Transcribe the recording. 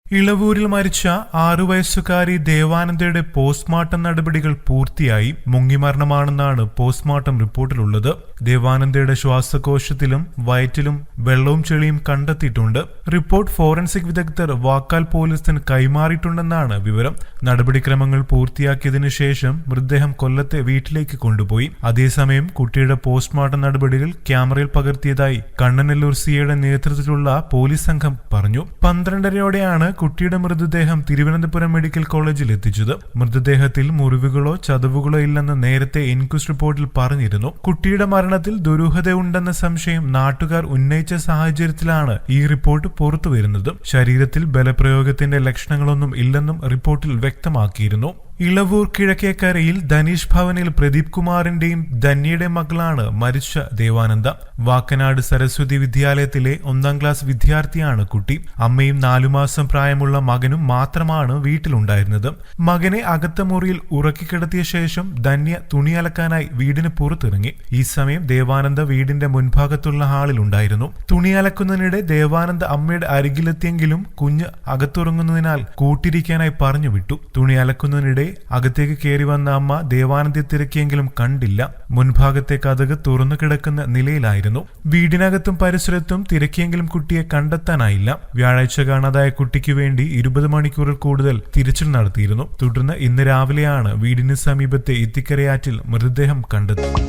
ഇളവൂരിൽ മരിച്ച 6 വയസ്സുകാരി ദേവാനന്ദയുടെ പോസ്റ്റ്മോർട്ടം നടപടികൾ പൂർത്തിയായി. മുങ്ങിമരണമാണെന്നാണ് പോസ്റ്റ്മോർട്ടം റിപ്പോർട്ടിലുള്ളത്. ദേവാനന്ദയുടെ ശ്വാസകോശത്തിലും വയറ്റിലും വെള്ളവും ചെളിയും കണ്ടെത്തിയിട്ടുണ്ട്. റിപ്പോർട്ട് ഫോറൻസിക് വിദഗ്ധർ വാക്കാൽ പോലീസിന് കൈമാറിയിട്ടുണ്ടെന്നാണ് വിവരം. നടപടിക്രമങ്ങൾ പൂർത്തിയാക്കിയതിനു ശേഷം മൃതദേഹം കൊല്ലത്തെ വീട്ടിലേക്ക് കൊണ്ടുപോയി. അതേസമയം കുട്ടിയുടെ പോസ്റ്റ്മോർട്ടം നടപടികൾ ക്യാമറയിൽ പകർത്തിയതായി കണ്ണനല്ലൂർ സിഐയുടെ നേതൃത്വത്തിലുള്ള പോലീസ് സംഘം പറഞ്ഞു. 12:30യോടെയാണ് കുട്ടിയുടെ മൃതദേഹം തിരുവനന്തപുരം മെഡിക്കൽ കോളേജിൽ എത്തിച്ചത്. മൃതദേഹത്തിൽ മുറിവുകളോ ചതവുകളോ ഇല്ലെന്ന് നേരത്തെ ഇൻക്വസ്റ്റ് റിപ്പോർട്ടിൽ പറഞ്ഞിരുന്നു. കുട്ടിയുടെ മരണത്തിൽ ദുരൂഹതയുണ്ടെന്ന സംശയം നാട്ടുകാർ ഉന്നയിച്ച സാഹചര്യത്തിലാണ് ഈ റിപ്പോർട്ട് പുറത്തുവരുന്നത്. ശരീരത്തിൽ ബലപ്രയോഗത്തിന്റെ ലക്ഷണങ്ങളൊന്നും ഇല്ലെന്നും റിപ്പോർട്ടിൽ വ്യക്തമാക്കിയിരുന്നു. ഇളവൂർ കിഴക്കേക്കരയിൽ ധനീഷ് ഭവനിൽ പ്രദീപ് കുമാറിന്റെയും ധന്യയുടെ മകളാണ് മരിച്ച ദേവാനന്ദ. വാക്കനാട് സരസ്വതി വിദ്യാലയത്തിലെ 1ാം ക്ലാസ് വിദ്യാർത്ഥിയാണ് കുട്ടി. അമ്മയും 4 മാസം പ്രായമുള്ള മകനും മാത്രമാണ് വീട്ടിലുണ്ടായിരുന്നത്. മകനെ അകത്ത മുറിയിൽ ഉറക്കിക്കിടത്തിയ ശേഷം ധന്യ തുണി അലക്കാനായി വീടിന് പുറത്തിറങ്ങി. ഈ സമയം ദേവാനന്ദ വീടിന്റെ മുൻഭാഗത്തുള്ള ഹാളിൽ ഉണ്ടായിരുന്നു. തുണി അലക്കുന്നതിനിടെ ദേവാനന്ദ അമ്മയുടെ അരികിലെത്തിയെങ്കിലും കുഞ്ഞ് അകത്തുറങ്ങുന്നതിനാൽ കൂട്ടിരിക്കാനായി പറഞ്ഞു വിട്ടു. തുണി അലക്കുന്നതിനിടെ അകത്തേക്ക് കയറി വന്ന അമ്മ ദേവാനന്ദയെ തിരക്കിയെങ്കിലും കണ്ടില്ല. മുൻഭാഗത്തെ കതക് തുറന്നു കിടക്കുന്ന നിലയിലായിരുന്നു. വീടിനകത്തും പരിസരത്തും തിരക്കിയെങ്കിലും കുട്ടിയെ കണ്ടെത്താനായില്ല. വ്യാഴാഴ്ച കാണാതായ കുട്ടിക്ക് വേണ്ടി 20 മണിക്കൂറിൽ കൂടുതൽ തിരച്ചിൽ നടത്തിയിരുന്നു. തുടർന്ന് ഇന്ന് രാവിലെയാണ് വീടിന് സമീപത്തെ ഇത്തിക്കരയാറ്റിൽ മൃതദേഹം കണ്ടെത്തിയത്.